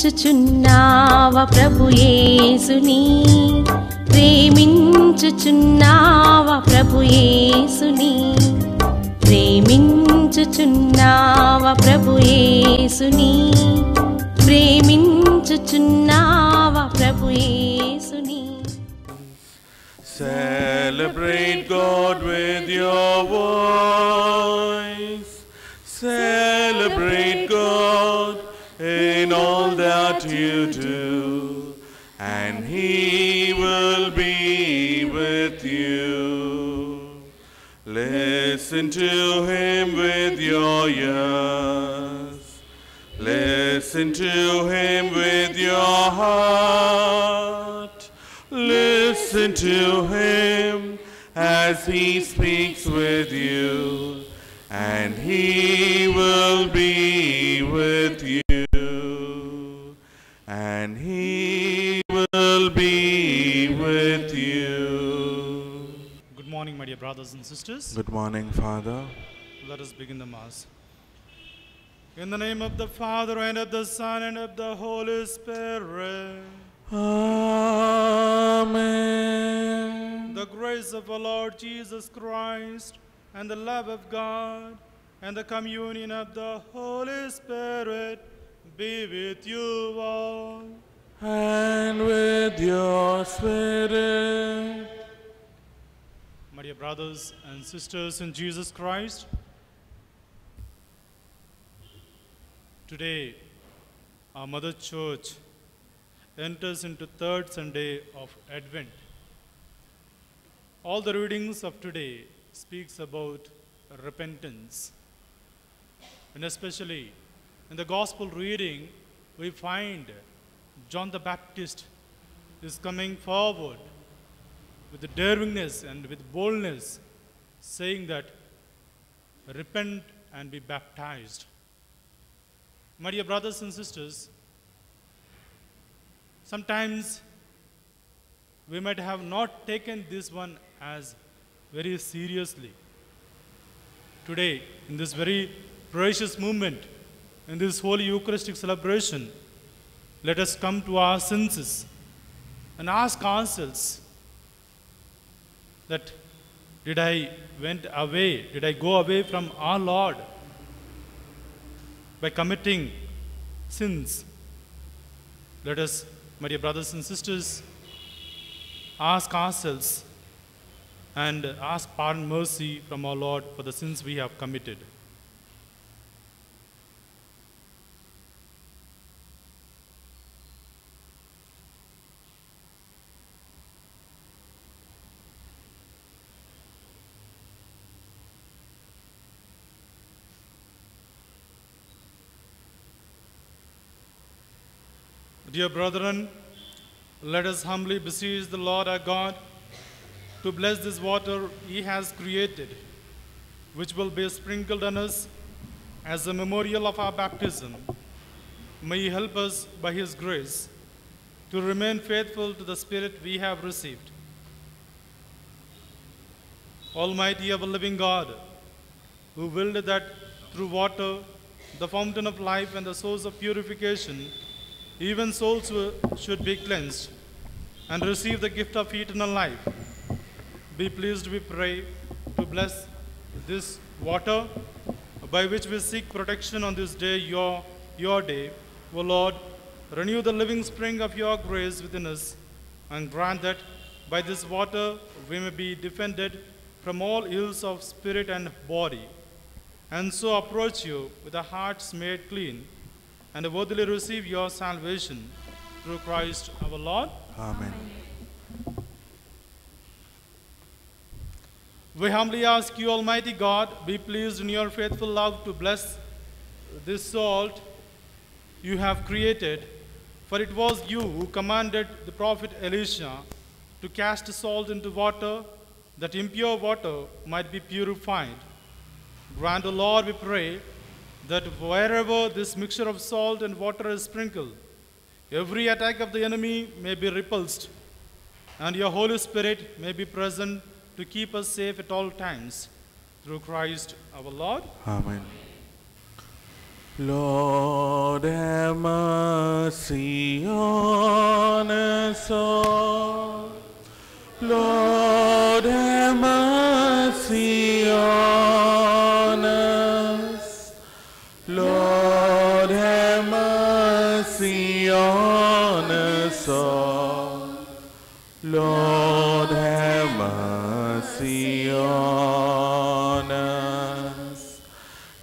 ప్రేమించుచున్నావా ప్రభు యేసుని ప్రేమించుచున్నావా ప్రభు యేసుని ప్రేమించుచున్నావా ప్రభు యేసుని ప్రేమించుచున్నావా ప్రభు యేసుని. Celebrate God with your voice. Celebrate God in all that you do, and He will be with you. Listen to Him with your ears. Listen to Him with your heart. Listen to Him as He speaks with you, and He will be with you. And He will be with you. Good morning, my dear brothers and sisters. Good morning, Father. Let us begin the Mass. In the name of the Father, and of the Son, and of the Holy Spirit. Amen. The grace of our Lord Jesus Christ, and the love of God, and the communion of the Holy Spirit be with you all. And with your spirit. My dear brothers and sisters in Jesus Christ, today our Mother Church enters into third Sunday of Advent. All the readings of today speaks about repentance, and especially in the gospel reading we find John the Baptist is coming forward with daringness and with boldness, saying that repent and be baptized. My dear brothers and sisters, sometimes we might have not taken this one as very seriously. Today, in this very precious moment, in this holy Eucharistic celebration, let us come to our senses and ask ourselves that did I go away from our Lord by committing sins? Let us, my dear brothers and sisters, ask ourselves and ask pardon, mercy from our Lord for the sins we have committed. Dear brethren, let us humbly beseech the Lord our God to bless this water He has created, which will be sprinkled on us as a memorial of our baptism. May He help us by His grace to remain faithful to the Spirit we have received. Almighty ever living God, who willed that through water, the fountain of life and the source of purification, even souls should be cleansed and receive the gift of eternal life, be pleased, we pray, to bless this water by which we seek protection on this day, your day. O Lord, renew the living spring of your grace within us, and grant that by this water we may be defended from all ills of spirit and body, and so approach you with our hearts made clean, and worthily receive your salvation through Christ our Lord. Amen. We humbly ask you, Almighty God, be pleased in your faithful love to bless this salt you have created, for it was you who commanded the prophet Elisha to cast salt into water, that impure water might be purified. Grant, O Lord, we pray, that wherever this mixture of salt and water is sprinkled, every attack of the enemy may be repulsed, and your Holy Spirit may be present to keep us safe at all times. Through Christ our Lord. Amen. Lord, have mercy on us all. Lord, have mercy on us. Lord, have mercy on us all. Lord, have mercy on us.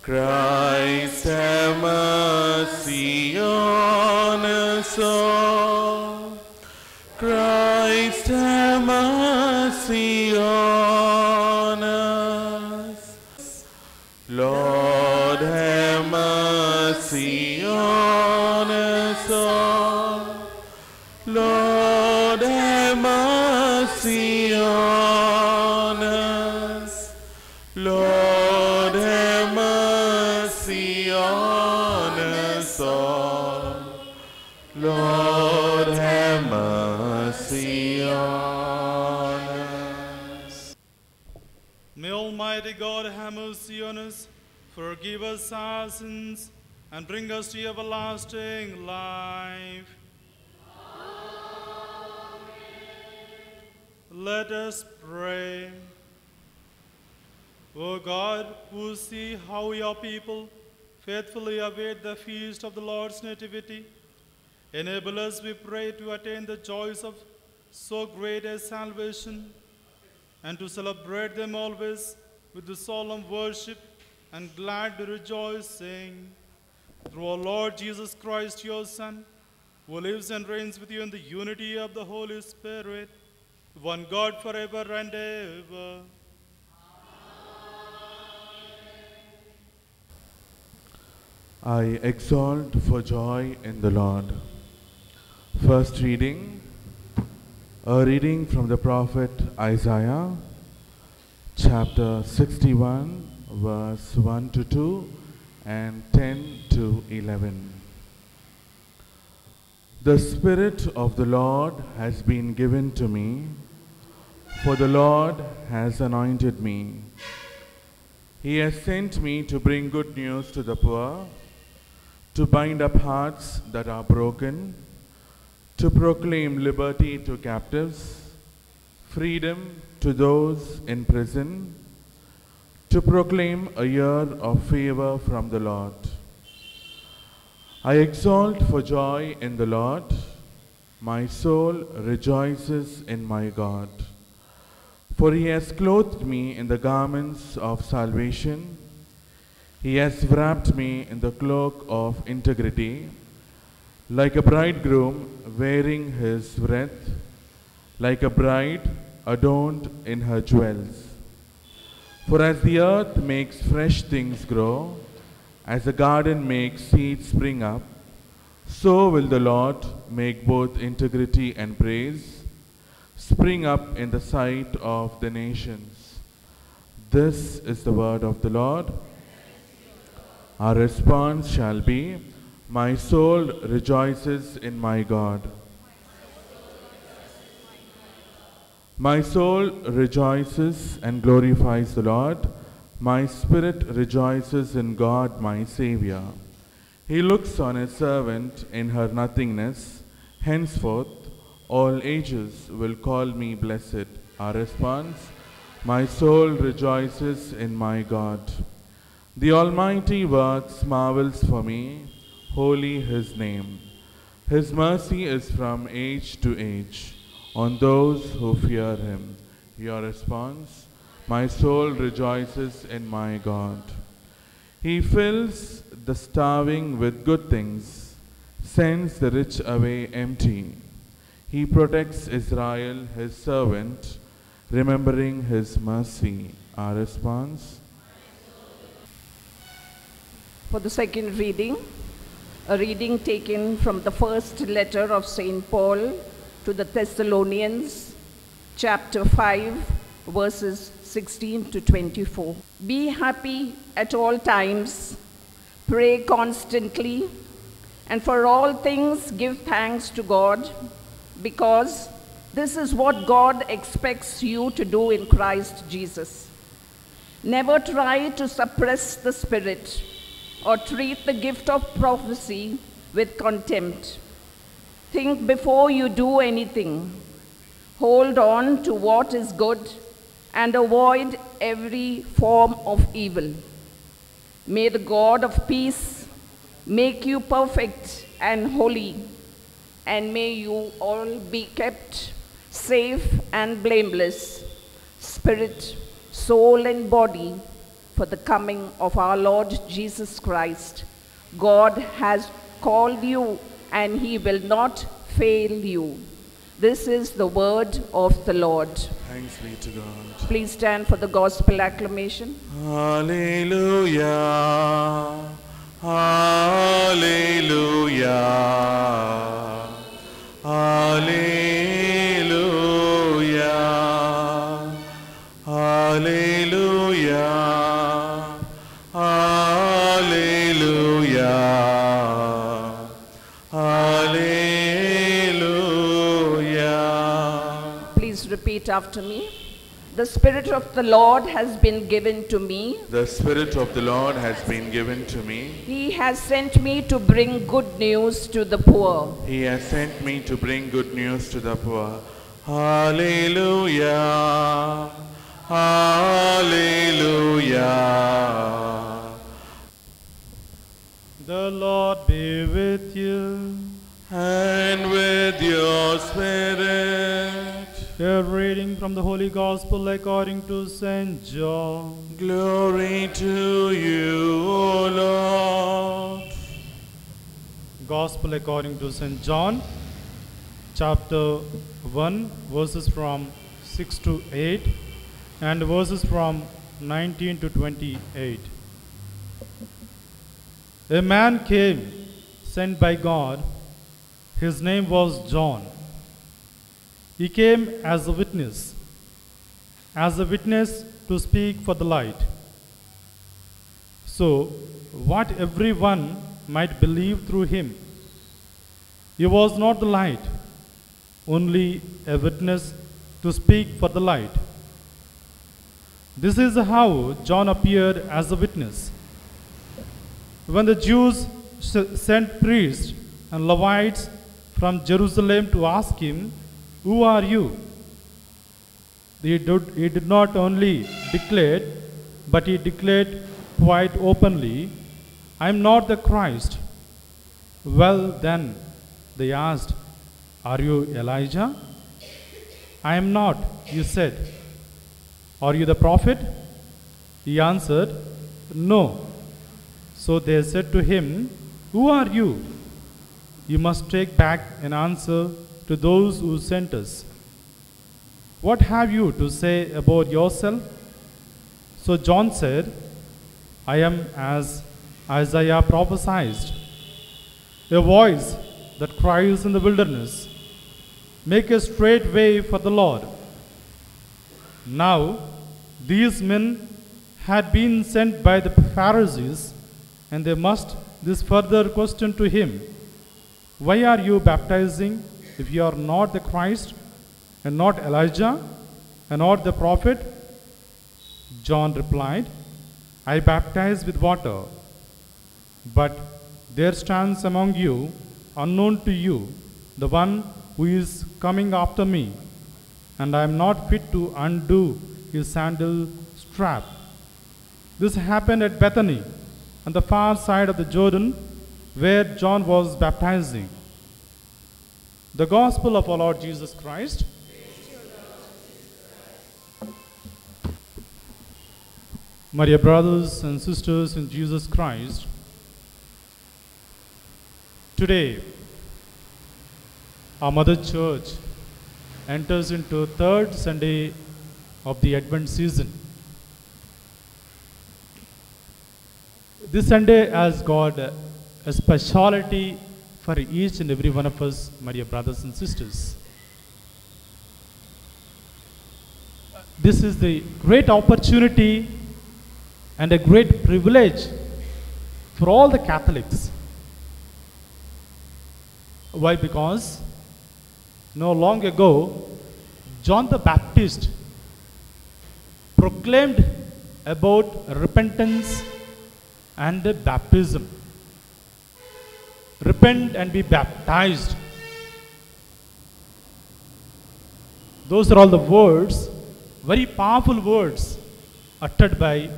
Christ, have mercy on us all. Christ, have mercy on us. Lord, have mercy on us all. Lord, have mercy on us. Lord, have mercy on us all. Lord, have mercy on us. May Almighty God have mercy on us, forgive us our sins, and bring us to everlasting life. Let us pray. O God, who see how your people faithfully await the feast of the Lord's Nativity, enable us, we pray, to attain the joys of so great a salvation, and to celebrate them always with the solemn worship and glad rejoicing. Through our Lord Jesus Christ, your Son, who lives and reigns with you in the unity of the Holy Spirit, one God forever and ever. I exult for joy in the Lord. First reading, a reading from the prophet Isaiah, chapter 61, verse 1 to 2 and 10 to 11. The Spirit of the Lord has been given to me, for the Lord has anointed me. He has sent me to bring good news to the poor, to bind up hearts that are broken, to proclaim liberty to captives, freedom to those in prison, to proclaim a year of favor from the Lord. I exult for joy in the Lord. My soul rejoices in my God. For he has clothed me in the garments of salvation. He has wrapped me in the cloak of integrity, like a bridegroom wearing his wreath, like a bride adorned in her jewels. For as the earth makes fresh things grow, as a garden makes seeds spring up, so will the Lord make both integrity and praise spring up in the sight of the nations. This is the word of the Lord. Our response shall be, my soul rejoices in my God. My soul rejoices and glorifies the Lord. My spirit rejoices in God, my Savior. He looks on his servant in her nothingness. Henceforth, all ages will call me blessed. Our response, my soul rejoices in my God. The Almighty works marvels for me. Holy his name. His mercy is from age to age on those who fear him. Your response, my soul rejoices in my God. He fills the starving with good things, sends the rich away empty. He protects Israel, his servant, remembering his mercy. Our response. For the second reading, a reading taken from the first letter of St. Paul to the Thessalonians, chapter 5, verses 16 to 24. Be happy at all times, pray constantly, and for all things give thanks to God, because this is what God expects you to do in Christ Jesus. Never try to suppress the Spirit. or treat the gift of prophecy with contempt. Think before you do anything. Hold on to what is good and avoid every form of evil. May the God of peace make you perfect and holy, and may you all be kept safe and blameless, spirit, soul, and body, for the coming of our Lord Jesus Christ. God has called you, and he will not fail you. This is the word of the Lord. Thanks be to God. Please stand for the gospel acclamation. Hallelujah. Hallelujah. Hallelujah. Hallelujah. Hallelujah. Hallelujah. Please repeat after me. The Spirit of the Lord has been given to me. The Spirit of the Lord has been given to me. He has sent me to bring good news to the poor. He has sent me to bring good news to the poor. Hallelujah. Hallelujah. The Lord be with you. And with your spirit. A reading from the Holy Gospel according to St. John. Glory to you, O Lord. Gospel according to St. John, chapter 1, verses from 6 to 8, and verses from 19 to 28. A man came, sent by God. His name was John. He came as a witness to speak for the light, so what everyone might believe through him. He was not the light, only a witness to speak for the light. This is how John appeared as a witness. When the Jews sent priests and Levites from Jerusalem to ask him, "Who are you?" He did not only declare, but he declared quite openly, "I am not the Christ." "Well then," they asked, "are you Elijah?" "I am not," he said. "Are you the prophet?" He answered, "No." So they said to him, "Who are you?" "You must take back an answer to those who sent us. What have you to say about yourself?" So John said, "I am as Isaiah prophesied, a voice that cries in the wilderness, 'Make a straight way for the Lord.'" Now these men had been sent by the Pharisees, and they must this further question to him, "Why are you baptizing if you are not the Christ, and not Elijah, and not the prophet?" John replied, "I baptize with water, but there stands among you, unknown to you, the one who is coming after me, and I am not fit to undo his sandal strap." This happened at Bethany, on the far side of the Jordan, where John was baptizing. The Gospel of our Lord Jesus Christ. My dear brothers and sisters in Jesus Christ, today our Mother Church enters into third Sunday of the Advent season. This Sunday has got a speciality for each and every one of us, my dear brothers and sisters. This is the great opportunity and a great privilege for all the Catholics. Why? Because no long ago, John the Baptist proclaimed about repentance and baptism. Repent and be baptized. Those are all the words, very powerful words uttered by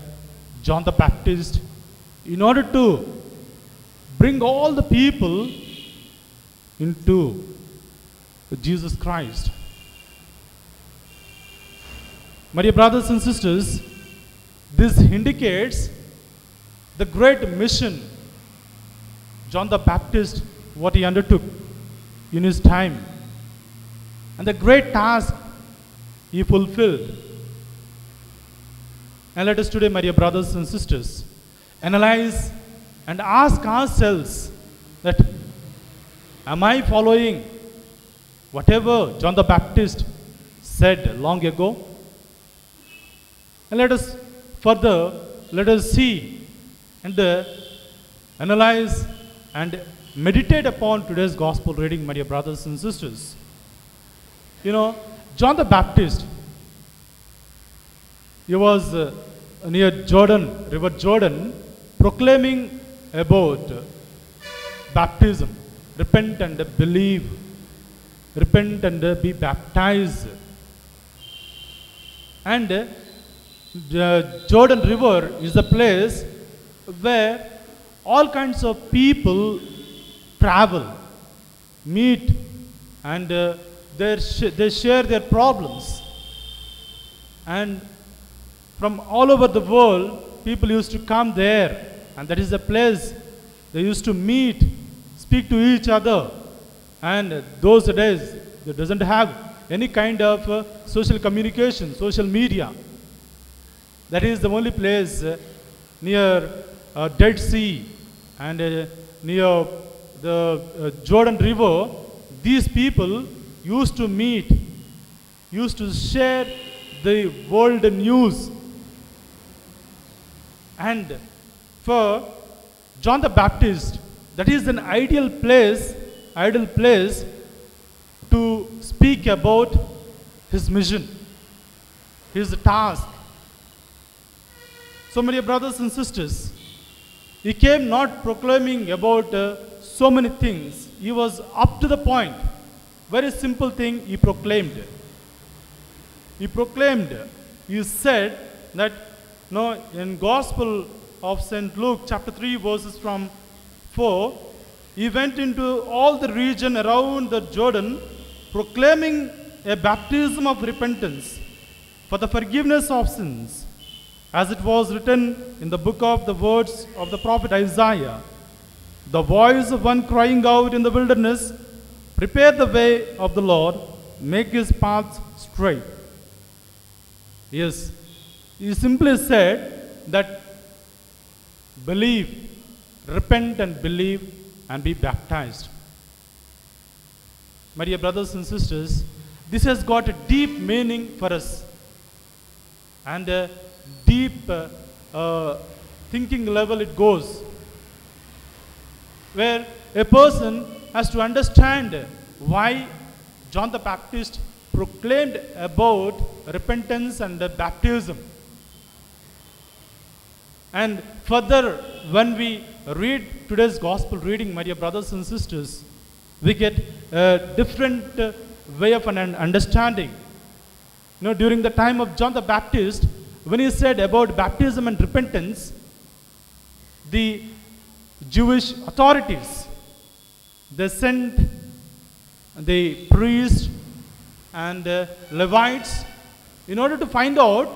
John the Baptist in order to bring all the people into Jesus Christ. My dear brothers and sisters, this indicates the great mission John the Baptist, what he undertook in his time, and the great task he fulfilled. And let us today, my dear brothers and sisters, analyze and ask ourselves that, am I following whatever John the Baptist said long ago? And let us see and analyze and meditate upon today's gospel reading, my dear brothers and sisters. You know, John the Baptist, he was near Jordan, River Jordan, proclaiming about baptism. Repent and believe. Repent and be baptized. And the Jordan River is a place where all kinds of people travel, meet, and they share their problems. And from all over the world, people used to come there, and that is a place they used to meet, speak to each other. And those days, they doesn't have any kind of social communication, social media. That is the only place near Dead Sea and near the Jordan River. These people used to meet, used to share the world news. And for John the Baptist, that is an ideal place to speak about his mission, his task. So, my dear brothers and sisters, he came not proclaiming about so many things. He was up to the point. Very simple thing he proclaimed. He said that, no, in Gospel of St. Luke, chapter 3, verses from 4, he went into all the region around the Jordan, proclaiming a baptism of repentance for the forgiveness of sins, as it was written in the book of the words of the prophet Isaiah, the voice of one crying out in the wilderness, prepare the way of the Lord, make his paths straight. Yes, he simply said that believe, repent and believe and be baptized. My dear brothers and sisters, this has got a deep meaning for us, and a deep thinking level it goes, where a person has to understand why John the Baptist proclaimed about repentance and baptism. And further, when we read today's gospel reading, my dear brothers and sisters, we get a different way of an understanding. You know, during the time of John the Baptist, when he said about baptism and repentance, the Jewish authorities, they sent the priests and Levites in order to find out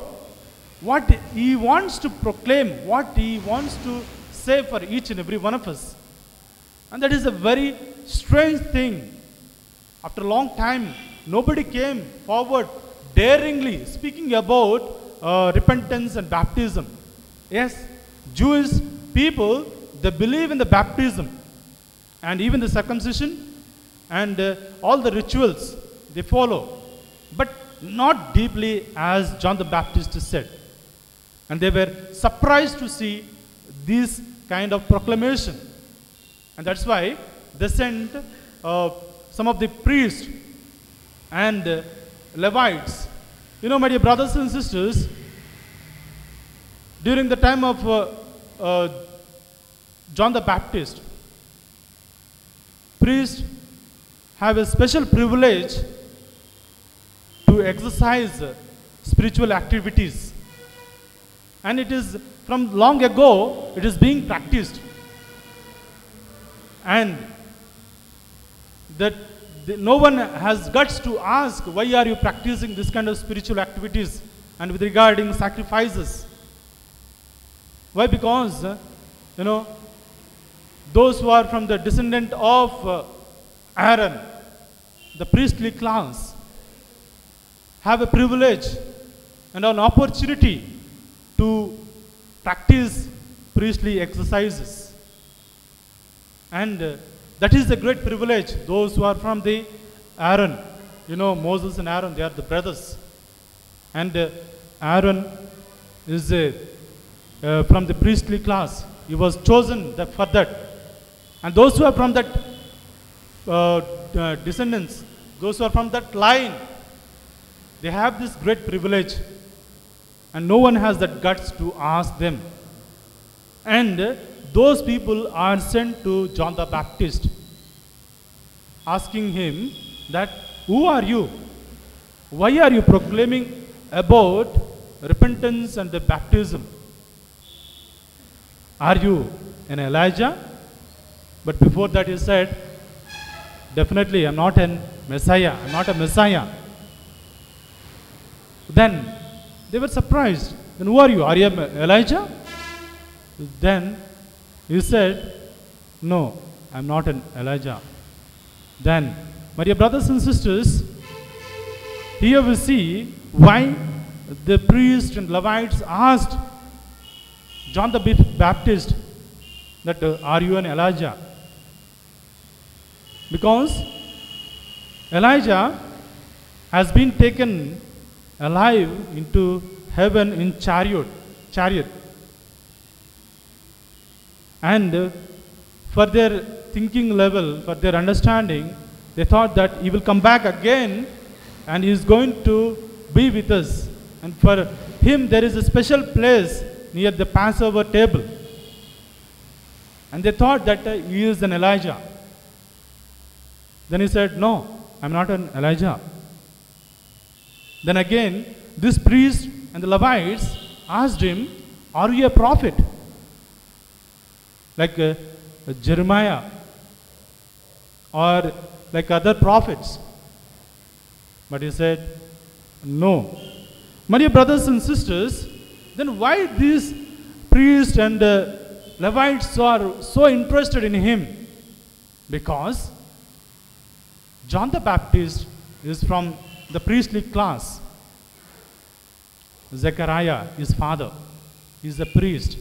what he wants to proclaim, what he wants to say for each and every one of us. And that is a very strange thing. After a long time, nobody came forward daringly speaking about repentance and baptism. Yes, Jewish people, they believe in the baptism and even the circumcision and all the rituals they follow, but not deeply as John the Baptist said. And they were surprised to see this kind of proclamation. And that's why they sent some of the priests and Levites. You know, my dear brothers and sisters, during the time of John the Baptist, priests have a special privilege to exercise spiritual activities. And it is from long ago, it is being practiced. And that no one has guts to ask, why are you practicing this kind of spiritual activities and with regarding sacrifices? Why? Because, those who are from the descendant of Aaron, the priestly class, have a privilege and an opportunity to practice priestly exercises. And that is a great privilege. Those who are from the Aaron, Moses and Aaron, they are the brothers. And Aaron is from the priestly class. He was chosen for that. And those who are from that descendants, those who are from that line, they have this great privilege. And no one has that guts to ask them. And those people are sent to John the Baptist, asking him that, who are you? Why are you proclaiming about repentance and the baptism? Are you an Elijah? But before that he said, definitely I'm not a Messiah. I'm not a Messiah. Then they were surprised. Then who are you? Are you Elijah? Then he said, no, I'm not an Elijah. Then, my dear brothers and sisters, here we see why the priests and Levites asked John the Baptist that, are you an Elijah? Because Elijah has been taken alive into heaven in chariot. And for their thinking level, for their understanding, they thought that he will come back again and he is going to be with us. And for him there is a special place near the Passover table. And they thought that he is an Elijah. Then he said, no, I'm not an Elijah. Then again, this priest and the Levites asked him, are you a prophet? Like Jeremiah or like other prophets. But he said, no. My dear brothers and sisters, then why these priests and Levites are so interested in him? Because John the Baptist is from the priestly class. Zechariah, his father, is a priest.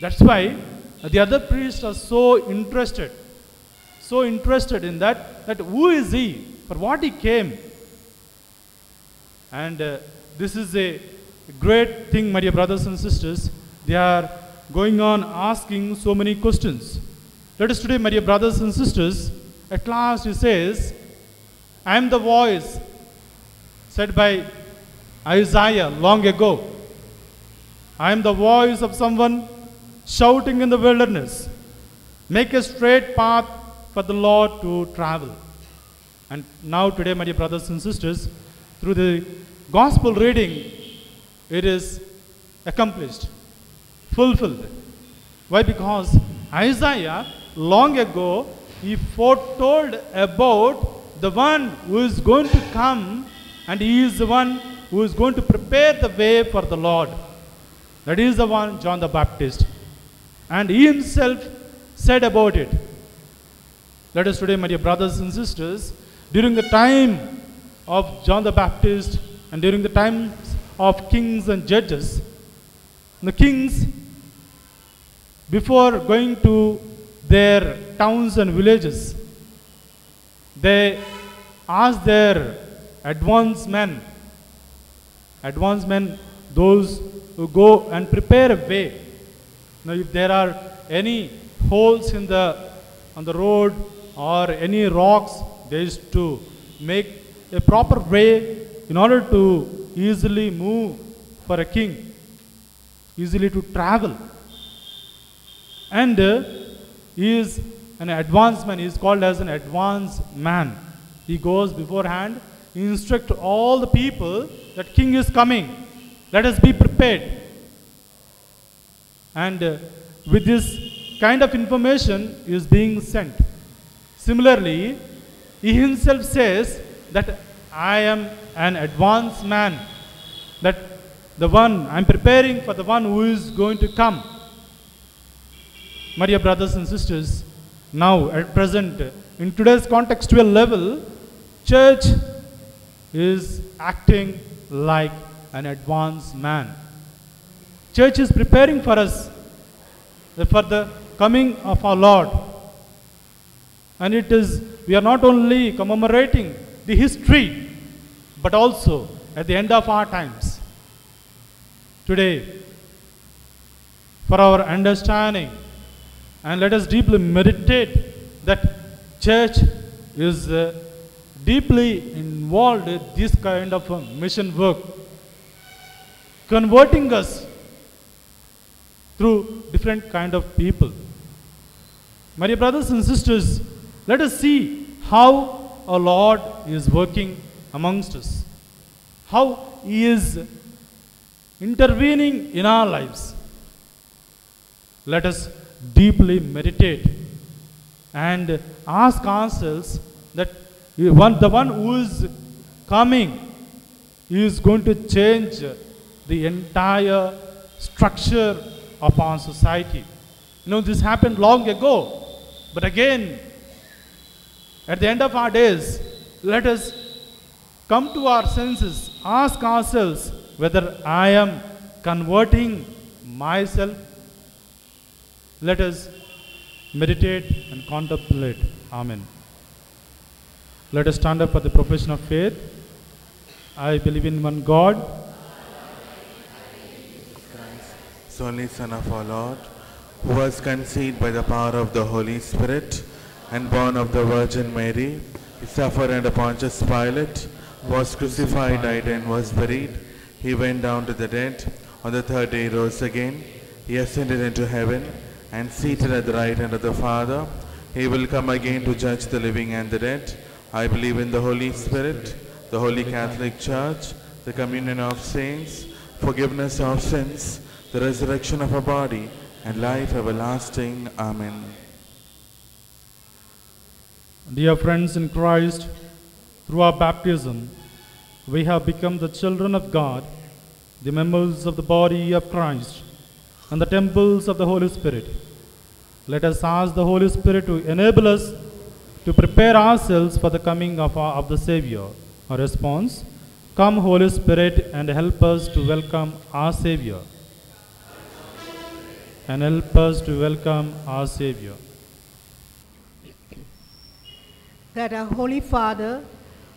That's why the other priests are so interested in that who is he, for what he came. And this is a great thing, my dear brothers and sisters. They are going on asking so many questions. Let us today, my dear brothers and sisters, at last he says, I am the voice said by Isaiah long ago. I am the voice of someone shouting in the wilderness, make a straight path for the Lord to travel. And now today, my dear brothers and sisters, through the gospel reading, it is accomplished, fulfilled. Why? Because Isaiah long ago, he foretold about the one who is going to come, and he is the one who is going to prepare the way for the Lord. That is the one, John the Baptist. And he himself said about it. Let us today, my dear brothers and sisters, during the time of John the Baptist and during the times of kings and judges, the kings, before going to their towns and villages, they asked their advanced men, those who go and prepare a way. Now, if there are any holes on the road or any rocks, they used to make a proper way in order to easily move for a king, easily to travel. And He is an advanced man. He is called as an advanced man. He goes beforehand. He instructs all the people that king is coming. Let us be prepared. And with this kind of information is being sent. Similarly, he himself says that I am an advanced man. That the one, I am preparing for the one who is going to come. My dear brothers and sisters, now at present, in today's contextual level, church is acting like an advanced man. Church is preparing for us for the coming of our Lord. And we are not only commemorating the history, but also at the end of our times. Today, for our understanding, and let us deeply meditate that church is deeply involved in this kind of mission work, converting us through different kind of people. My dear brothers and sisters, let us see how our Lord is working amongst us, how He is intervening in our lives. Let us deeply meditate and ask ourselves that the one who is coming is going to change the entire structure of our society. You know, this happened long ago, but again, at the end of our days, let us come to our senses, ask ourselves whether I am converting myself. Let us meditate and contemplate. Amen. Let us stand up for the profession of faith. I believe in one God, Christ, only Son of our Lord, who was conceived by the power of the Holy Spirit and born of the Virgin Mary. He suffered under Pontius Pilate, was crucified, died, and was buried. He went down to the dead. On the third day he rose again. He ascended into heaven and seated at the right hand of the Father. He will come again to judge the living and the dead. I believe in the Holy Spirit, the Holy Catholic Church, the communion of saints, forgiveness of sins, the resurrection of a body, and life everlasting. Amen. Dear friends in Christ, through our baptism, we have become the children of God, the members of the body of Christ, and the temples of the Holy Spirit. Let us ask the Holy Spirit to enable us to prepare ourselves for the coming of the Savior. Our response: Come, Holy Spirit, and help us to welcome our Savior. And help us to welcome our Savior. That our Holy Father,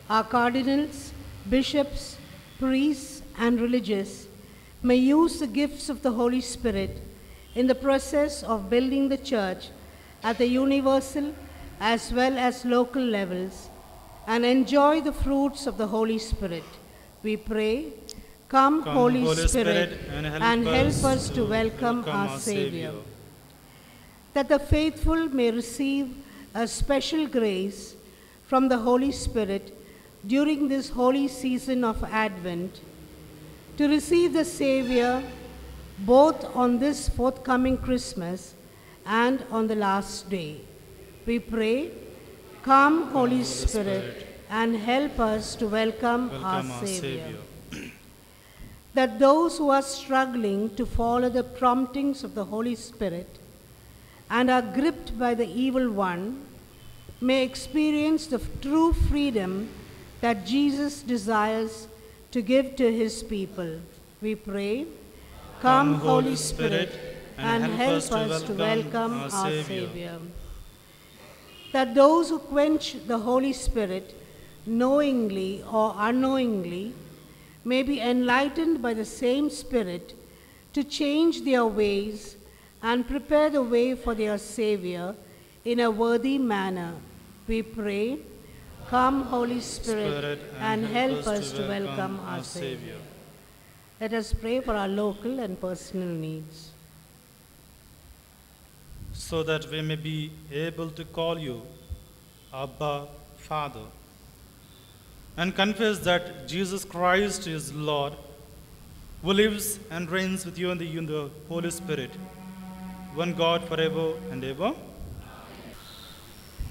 our cardinals, bishops, priests, and religious may use the gifts of the Holy Spirit in the process of building the Church at the universal as well as local levels and enjoy the fruits of the Holy Spirit. We pray, Come, Holy Spirit, and help us to welcome our Savior. That the faithful may receive a special grace from the Holy Spirit during this holy season of Advent, to receive the Savior both on this forthcoming Christmas and on the last day. We pray, Come, Holy Spirit, and help us to welcome our Savior. That those who are struggling to follow the promptings of the Holy Spirit and are gripped by the evil one may experience the true freedom that Jesus desires to give to his people. We pray, Come, Holy Spirit, and help us to welcome our Savior. That those who quench the Holy Spirit, knowingly or unknowingly, may be enlightened by the same Spirit to change their ways and prepare the way for their Savior in a worthy manner. We pray, Come, Holy Spirit, and help us to welcome our Savior. Let us pray for our local and personal needs. so that we may be able to call you Abba, Father, and confess that Jesus Christ is Lord, who lives and reigns with you in the Holy Spirit, one God forever and ever.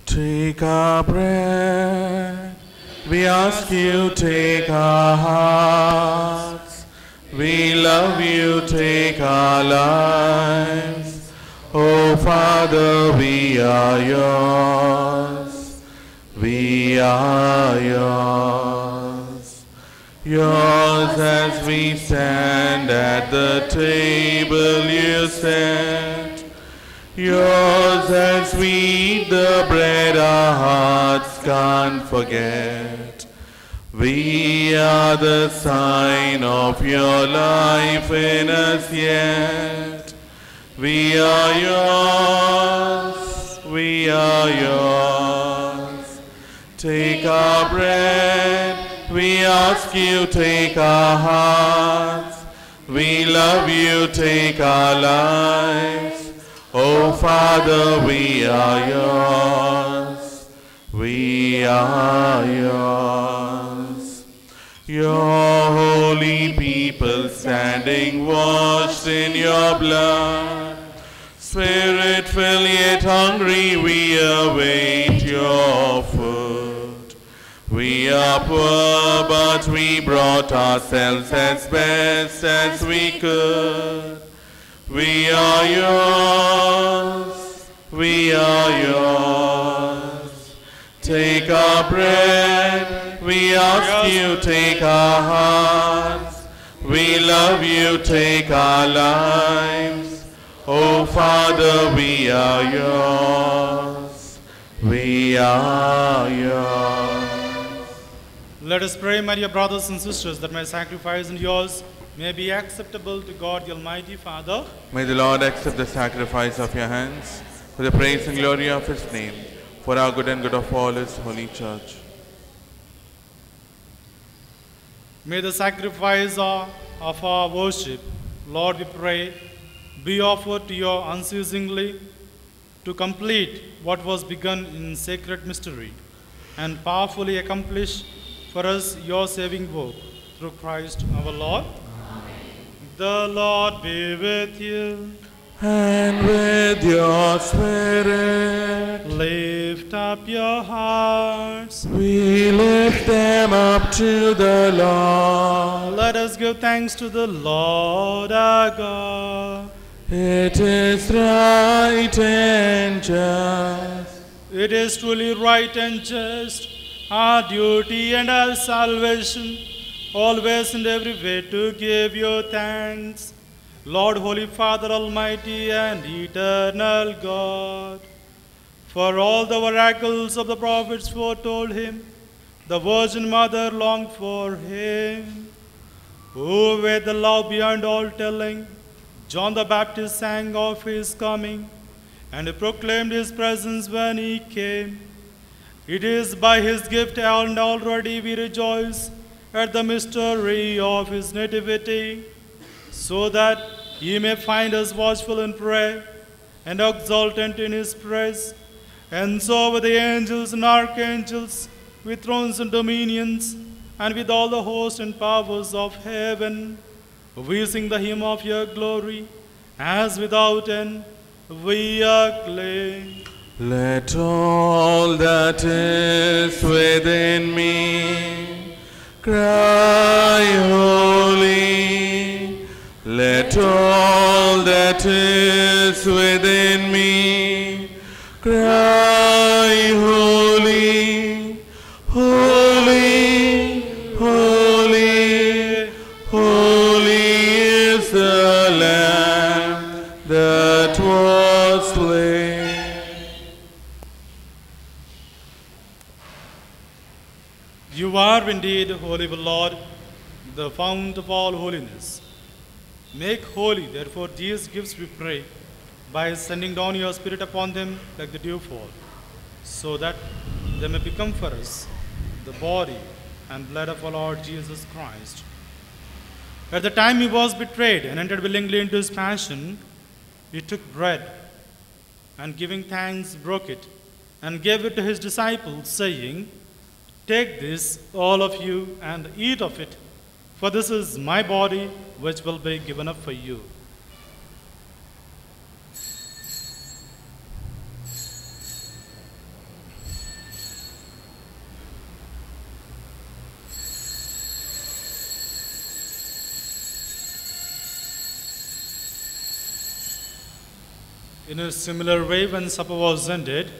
Take our bread, we ask you, take our hearts. We love you, take our lives. Oh Father, we are yours. We are yours. Yours as we stand at the table you set. Yours as we eat the bread our hearts can't forget. We are the sign of your life in us yet. We are yours, we are yours. Take our bread, we ask you, take our hearts. We love you, take our lives. Oh Father, we are yours, we are yours. Your holy people standing washed in your blood. Spirit-filled yet hungry, we await your food. We are poor, but we brought ourselves as best as we could. We are yours, we are yours. Take our bread, we ask you, take our hearts. We love you, take our lives. Oh Father, we are yours, we are yours. Let us pray, my dear brothers and sisters, that my sacrifice and yours may be acceptable to God, the Almighty Father. May the Lord accept the sacrifice of your hands for the praise and glory of his name, for our good and good of all his holy church. May the sacrifice of our worship, Lord, we pray, be offered to you unceasingly to complete what was begun in sacred mystery and powerfully accomplish for us your saving work through Christ our Lord. The Lord be with you. And with your spirit, Lift up your hearts. we lift them up to the Lord. Let us give thanks to the Lord our God. It is right and just. It is truly right and just, our duty and our salvation, always and every way to give you thanks, Lord, Holy Father, Almighty and eternal God. For all the oracles of the prophets foretold him, the Virgin Mother longed for him. Who with the love beyond all telling, John the Baptist sang of his coming, and proclaimed his presence when he came. It is by his gift and already we rejoice at the mystery of his nativity, so that he may find us watchful in prayer and exultant in his praise. And so with the angels and archangels, with thrones and dominions, and with all the hosts and powers of heaven, we sing the hymn of your glory, as without end we acclaim. Let all that is within me cry holy. Let all that is within me cry holy. Holy, holy, holy is the Lamb that was slain. You are indeed holy, O Lord, the fount of all holiness. Make holy, therefore, these gifts, we pray, by sending down your Spirit upon them like the dewfall, so that they may become for us the body and blood of our Lord Jesus Christ. At the time he was betrayed and entered willingly into his passion, he took bread, and giving thanks broke it, and gave it to his disciples, saying, "Take this, all of you, and eat of it, for this is my body, which will be given up for you." In a similar way, when supper was ended,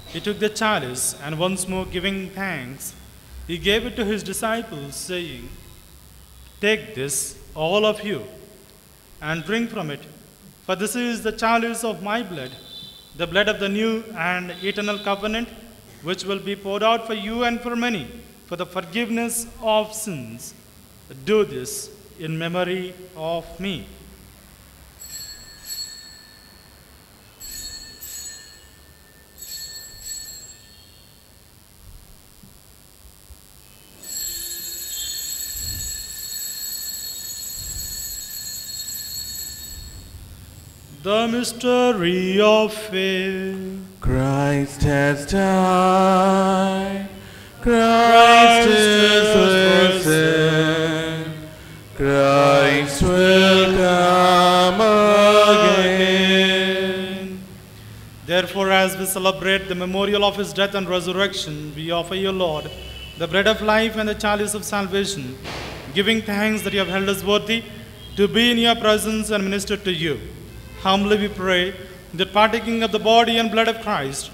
he took the chalice, and once more giving thanks, he gave it to his disciples, saying, "Take this, all of you, and drink from it, for this is the chalice of my blood, the blood of the new and eternal covenant, which will be poured out for you and for many, for the forgiveness of sins. Do this in memory of me." The mystery of faith. Christ has died. Christ is risen. Christ will come again. Therefore, as we celebrate the memorial of his death and resurrection, we offer you, Lord, the bread of life and the chalice of salvation, giving thanks that you have held us worthy to be in your presence and minister to you. Humbly we pray that partaking of the body and blood of Christ,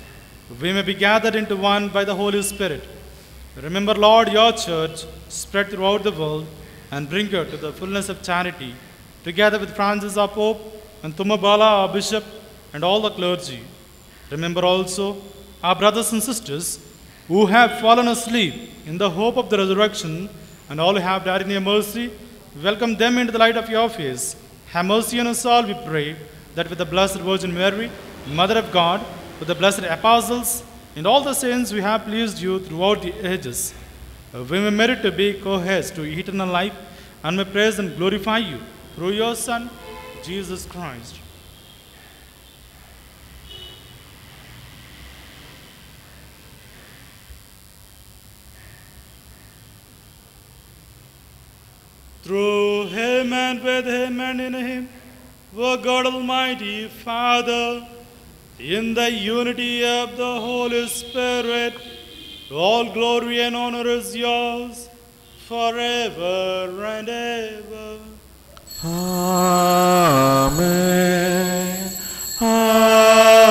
we may be gathered into one by the Holy Spirit. Remember, Lord, your church spread throughout the world and bring her to the fullness of charity, together with Francis our Pope and Tumabala our Bishop and all the clergy. Remember also our brothers and sisters who have fallen asleep in the hope of the resurrection, and all who have died in your mercy. Welcome them into the light of your face. Have mercy on us all, we pray, that with the Blessed Virgin Mary, Mother of God, with the blessed apostles, and all the saints who have pleased you throughout the ages, we may merit to be co-heirs to eternal life, and may praise and glorify you through your Son, Jesus Christ. Through him and with him and in him, O God Almighty Father, in the unity of the Holy Spirit, all glory and honor is yours forever and ever. Amen. Amen.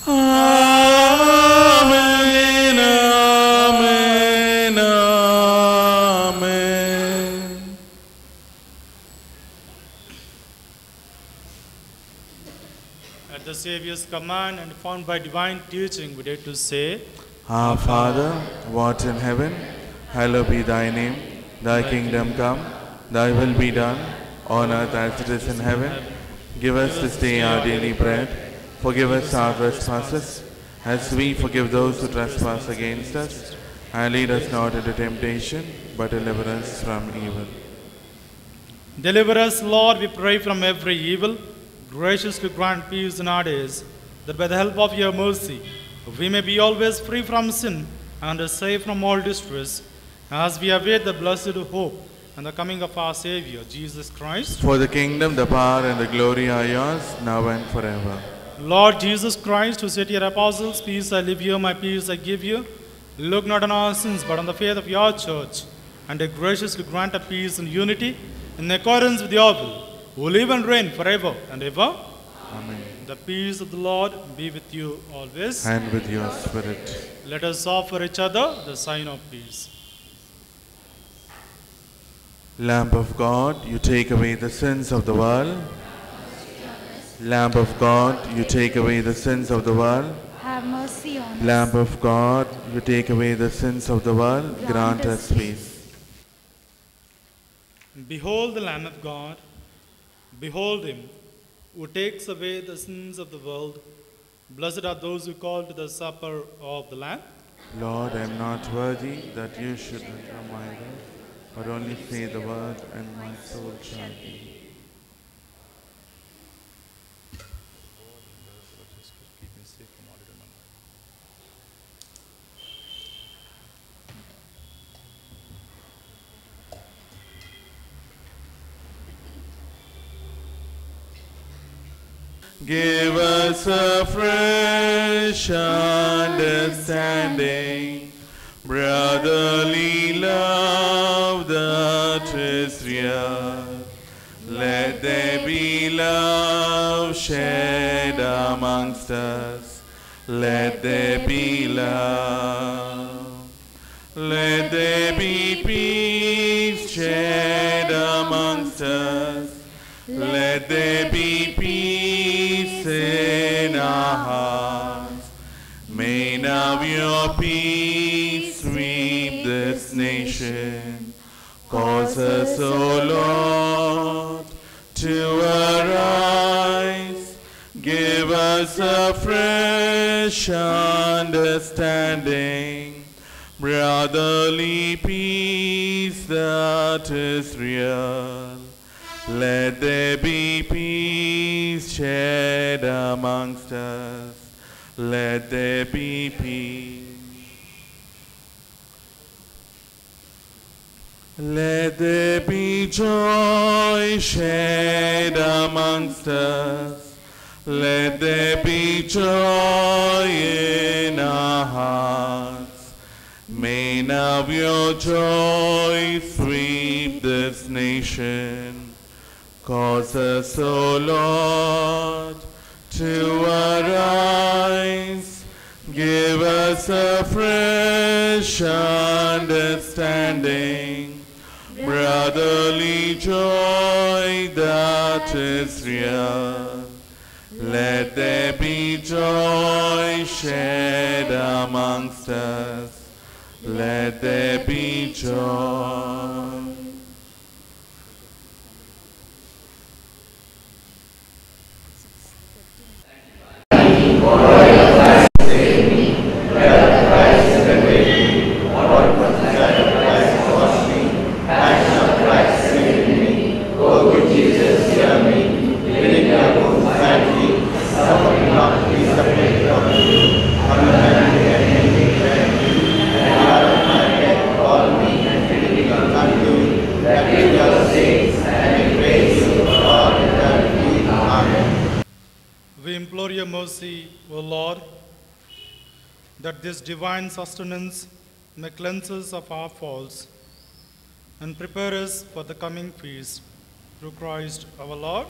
Amen. Amen. Amen. At the Saviour's command and found by divine teaching, we dare to say, Our Father, who art in heaven, hallowed be thy name. Thy kingdom come, thy will be done, on earth as it is in heaven. Give us this day our daily bread. Forgive us our trespasses, as we forgive those who trespass against us. And lead us not into temptation, but deliver us from evil. Deliver us, Lord, we pray, from every evil. Graciously grant peace in our days, that by the help of your mercy, we may be always free from sin and safe from all distress, as we await the blessed hope and the coming of our Savior, Jesus Christ. For the kingdom, the power, and the glory are yours, now and forever. Lord Jesus Christ, who said to your apostles, "Peace I leave you, my peace I give you," look not on our sins, but on the faith of your church, and graciously grant a peace and unity in accordance with your will, who live and reign forever and ever. Amen. The peace of the Lord be with you always. And with your spirit. Let us offer each other the sign of peace. Lamb of God, you take away the sins of the world. Lamb of God, you take away the sins of the world. Have mercy on us. Lamb of God, you take away the sins of the world. Grant us peace. Behold the Lamb of God. Behold him who takes away the sins of the world. Blessed are those who call to the supper of the Lamb. Lord, I am not worthy that you should enter my door, but only say the word, and my soul shall be. Give us a fresh understanding, brotherly love that is real. Let there be love shared amongst us. Let there be love. Let there be peace shared amongst us. Let there be peace in our hearts. May now your peace sweep this nation. Cause us, O Lord, to arise. Give us a fresh understanding, brotherly peace that is real. Let there be peace shared amongst us. Let there be peace. Let there be joy shared amongst us. Let there be joy in our hearts. May now your joy sweep this nation. Cause us, O Lord, to arise. Give us a fresh understanding, brotherly joy that is real. Let there be joy shared amongst us. Let there be joy. We implore your mercy, O Lord, that this divine sustenance may cleanse us of our faults and prepare us for the coming feast. Through Christ our Lord.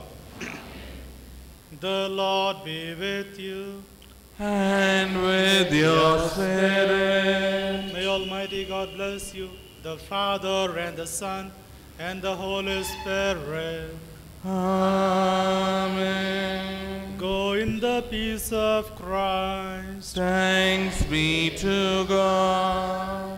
The Lord be with you. And with your spirit. May Almighty God bless you, the Father and the Son and the Holy Spirit. Amen. Go in the peace of Christ. Thanks be to God.